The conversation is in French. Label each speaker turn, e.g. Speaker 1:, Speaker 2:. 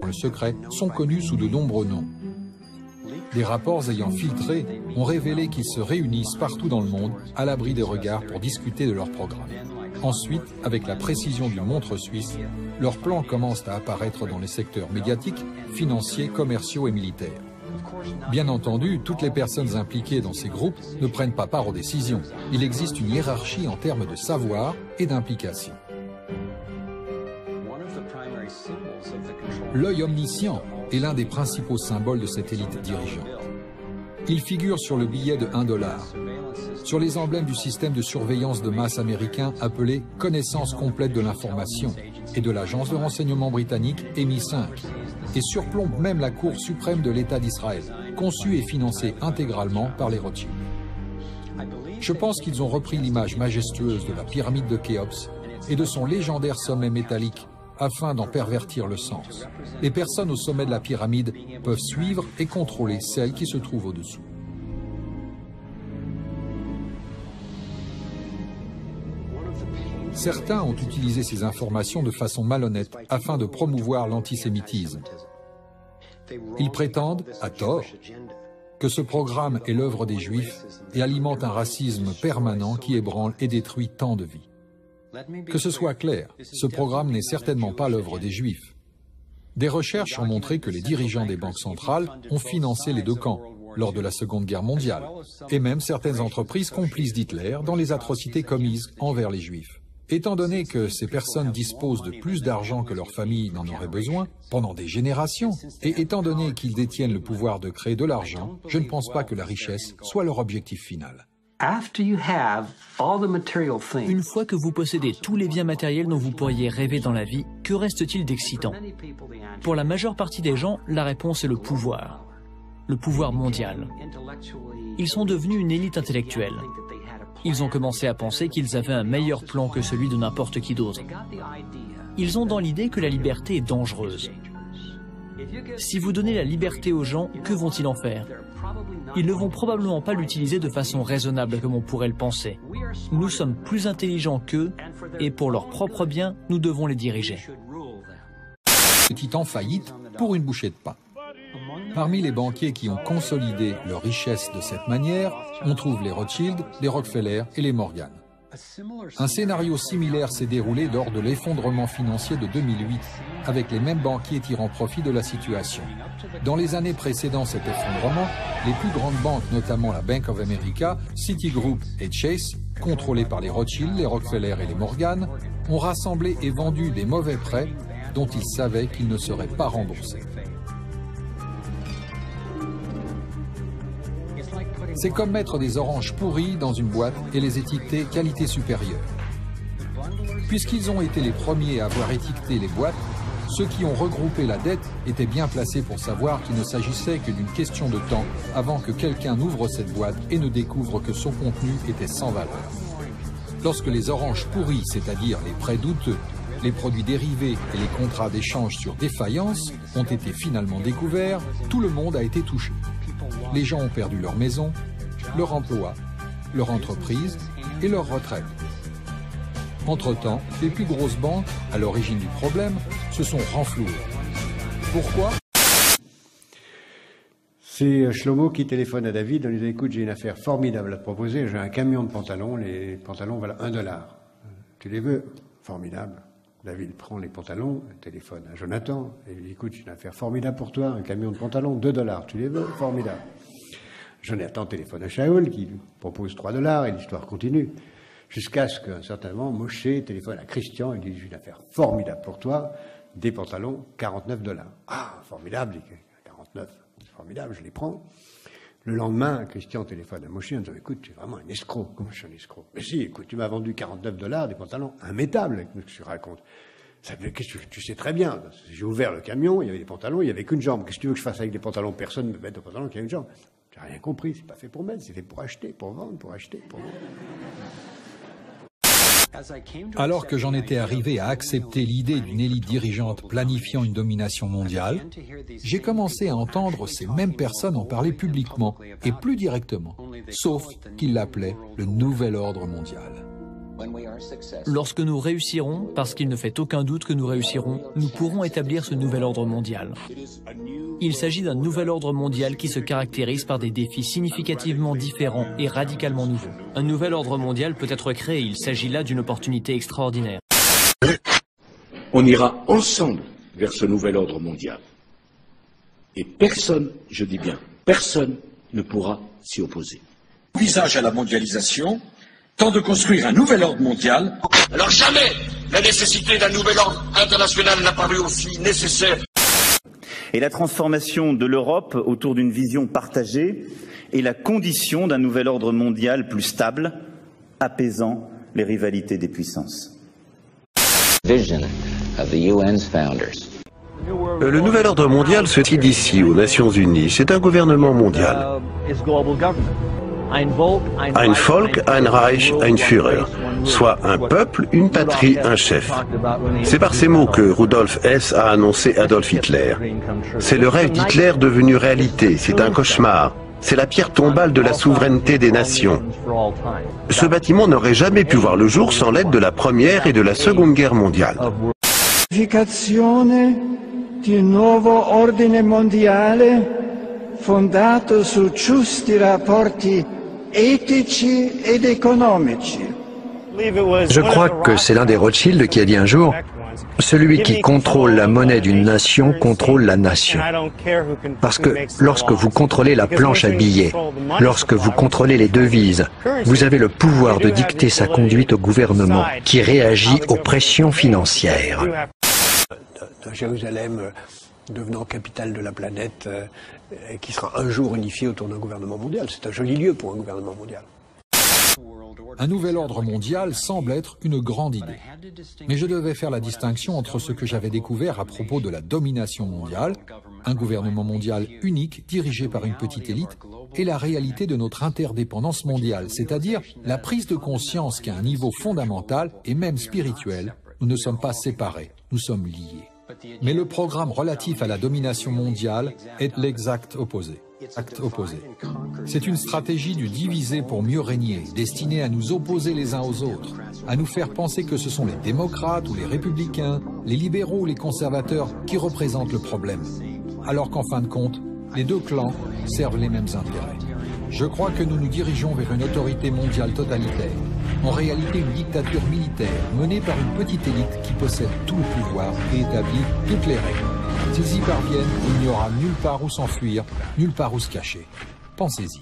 Speaker 1: Le secret sont connus sous de nombreux noms. Des rapports ayant filtré ont révélé qu'ils se réunissent partout dans le monde, à l'abri des regards, pour discuter de leur programme. Ensuite, avec la précision d'une montre suisse, leurs plans commencent à apparaître dans les secteurs médiatiques, financiers, commerciaux et militaires. Bien entendu, toutes les personnes impliquées dans ces groupes ne prennent pas part aux décisions. Il existe une hiérarchie en termes de savoir et d'implication. L'œil omniscient est l'un des principaux symboles de cette élite dirigeante. Il figure sur le billet de $1, sur les emblèmes du système de surveillance de masse américain appelé « Connaissance complète de l'information » et de l'agence de renseignement britannique MI5, et surplombe même la Cour suprême de l'État d'Israël, conçue et financée intégralement par les Rothschild. Je pense qu'ils ont repris l'image majestueuse de la pyramide de Khéops et de son légendaire sommet métallique afin d'en pervertir le sens. Les personnes au sommet de la pyramide peuvent suivre et contrôler celles qui se trouvent au-dessous. Certains ont utilisé ces informations de façon malhonnête afin de promouvoir l'antisémitisme. Ils prétendent, à tort, que ce programme est l'œuvre des Juifs et alimente un racisme permanent qui ébranle et détruit tant de vies. Que ce soit clair, ce programme n'est certainement pas l'œuvre des Juifs. Des recherches ont montré que les dirigeants des banques centrales ont financé les deux camps lors de la Seconde Guerre mondiale, et même certaines entreprises complices d'Hitler dans les atrocités commises envers les Juifs. Étant donné que ces personnes disposent de plus d'argent que leur famille n'en aurait besoin pendant des générations, et étant donné qu'ils détiennent le pouvoir de créer de l'argent, je ne pense pas que la richesse soit leur objectif final.
Speaker 2: Une fois que vous possédez tous les biens matériels dont vous pourriez rêver dans la vie, que reste-t-il d'excitant? Pour la majeure partie des gens, la réponse est le pouvoir mondial. Ils sont devenus une élite intellectuelle. Ils ont commencé à penser qu'ils avaient un meilleur plan que celui de n'importe qui d'autre. Ils ont dans l'idée que la liberté est dangereuse. Si vous donnez la liberté aux gens, que vont-ils en faire? Ils ne vont probablement pas l'utiliser de façon raisonnable comme on pourrait le penser. Nous sommes plus intelligents qu'eux et pour leur propre bien, nous devons les diriger.
Speaker 1: Petit en faillite pour une bouchée de pain. Parmi les banquiers qui ont consolidé leur richesse de cette manière, on trouve les Rothschild, les Rockefeller et les Morgan. Un scénario similaire s'est déroulé lors de l'effondrement financier de 2008, avec les mêmes banquiers tirant profit de la situation. Dans les années précédant cet effondrement, les plus grandes banques, notamment la Bank of America, Citigroup et Chase, contrôlées par les Rothschild, les Rockefeller et les Morgan, ont rassemblé et vendu des mauvais prêts dont ils savaient qu'ils ne seraient pas remboursés. C'est comme mettre des oranges pourries dans une boîte et les étiqueter qualité supérieure. Puisqu'ils ont été les premiers à avoir étiqueté les boîtes, ceux qui ont regroupé la dette étaient bien placés pour savoir qu'il ne s'agissait que d'une question de temps avant que quelqu'un n'ouvre cette boîte et ne découvre que son contenu était sans valeur. Lorsque les oranges pourries, c'est-à-dire les prêts douteux, les produits dérivés et les contrats d'échange sur défaillance ont été finalement découverts, tout le monde a été touché. Les gens ont perdu leur maison, leur emploi, leur entreprise et leur retraite. Entre-temps, les plus grosses banques, à l'origine du problème, se sont renflouées. Pourquoi?
Speaker 3: C'est Shlomo qui téléphone à David en lui disant « Écoute, j'ai une affaire formidable à te proposer, j'ai un camion de pantalons, les pantalons valent $1. Tu les veux? Formidable. » David prend les pantalons, téléphone à Jonathan, et lui dit « Écoute, j'ai une affaire formidable pour toi, un camion de pantalons, $2. Tu les veux? Formidable. » Jonathan téléphone à Shaul, qui lui propose $3, et l'histoire continue. Jusqu'à ce qu'un certain moment, Moshe téléphone à Christian, et lui dit « J'ai une affaire formidable pour toi, des pantalons, $49. » Ah, formidable, 49, formidable, je les prends. Le lendemain, Christian téléphone à Moshe en disant « Écoute, tu es vraiment un escroc. » « Comment je suis un escroc? »« Mais si, écoute, tu m'as vendu $49, des pantalons immétables, qu'est-ce que tu racontes? Qu'est-ce que tu sais très bien. J'ai ouvert le camion, il y avait des pantalons, il n'y avait qu'une jambe. Qu'est-ce que tu veux que je fasse avec des pantalons? Personne ne me met de pantalons qui a une jambe. » Tu n'as rien compris, c'est pas fait pour mettre, c'est fait pour acheter, pour vendre, pour acheter, pour vendre.
Speaker 1: Alors que j'en étais arrivé à accepter l'idée d'une élite dirigeante planifiant une domination mondiale, j'ai commencé à entendre ces mêmes personnes en parler publiquement et plus directement, sauf qu'ils l'appelaient le nouvel ordre mondial.
Speaker 2: Lorsque nous réussirons, parce qu'il ne fait aucun doute que nous réussirons, nous pourrons établir ce nouvel ordre mondial. Il s'agit d'un nouvel ordre mondial qui se caractérise par des défis significativement différents et radicalement nouveaux. Un nouvel ordre mondial peut être créé, il s'agit là d'une opportunité extraordinaire.
Speaker 4: On ira ensemble vers ce nouvel ordre mondial. Et personne, je dis bien, personne ne pourra s'y opposer.
Speaker 5: Visage à la mondialisation, tant de construire un nouvel ordre mondial.
Speaker 6: Alors jamais la nécessité d'un nouvel ordre international n'a paru aussi nécessaire.
Speaker 7: Et la transformation de l'Europe autour d'une vision partagée est la condition d'un nouvel ordre mondial plus stable, apaisant les rivalités des puissances.
Speaker 8: Le nouvel ordre mondial se tient d'ici aux Nations Unies. C'est un gouvernement mondial. Ein Volk, ein Reich, ein Führer. Soit un peuple, une patrie, un chef. C'est par ces mots que Rudolf Hess a annoncé Adolf Hitler. C'est le rêve d'Hitler devenu réalité. C'est un cauchemar. C'est la pierre tombale de la souveraineté des nations. Ce bâtiment n'aurait jamais pu voir le jour sans l'aide de la Première et de la Seconde Guerre mondiale.
Speaker 9: Di un nuovo ordine mondiale fondato su giusti rapporti etici ed economici.
Speaker 10: Je crois que c'est l'un des Rothschild qui a dit un jour « Celui qui contrôle la monnaie d'une nation contrôle la nation ». Parce que lorsque vous contrôlez la planche à billets, lorsque vous contrôlez les devises, vous avez le pouvoir de dicter sa conduite au gouvernement qui réagit aux pressions financières.
Speaker 3: Jérusalem devenant capitale de la planète, qui sera un jour unifiée autour d'un gouvernement mondial. C'est un joli lieu pour un gouvernement mondial.
Speaker 1: Un nouvel ordre mondial semble être une grande idée. Mais je devais faire la distinction entre ce que j'avais découvert à propos de la domination mondiale, un gouvernement mondial unique dirigé par une petite élite, et la réalité de notre interdépendance mondiale, c'est-à-dire la prise de conscience qu'à un niveau fondamental et même spirituel, nous ne sommes pas séparés, nous sommes liés. Mais le programme relatif à la domination mondiale est l'exact opposé. C'est une stratégie du diviser pour mieux régner, destinée à nous opposer les uns aux autres, à nous faire penser que ce sont les démocrates ou les républicains, les libéraux ou les conservateurs qui représentent le problème, alors qu'en fin de compte, les deux clans servent les mêmes intérêts. Je crois que nous nous dirigeons vers une autorité mondiale totalitaire, en réalité une dictature militaire menée par une petite élite qui possède tout le pouvoir et établit toutes les règles. S'ils y parviennent, il n'y aura nulle part où s'enfuir, nulle part où se cacher. Pensez-y.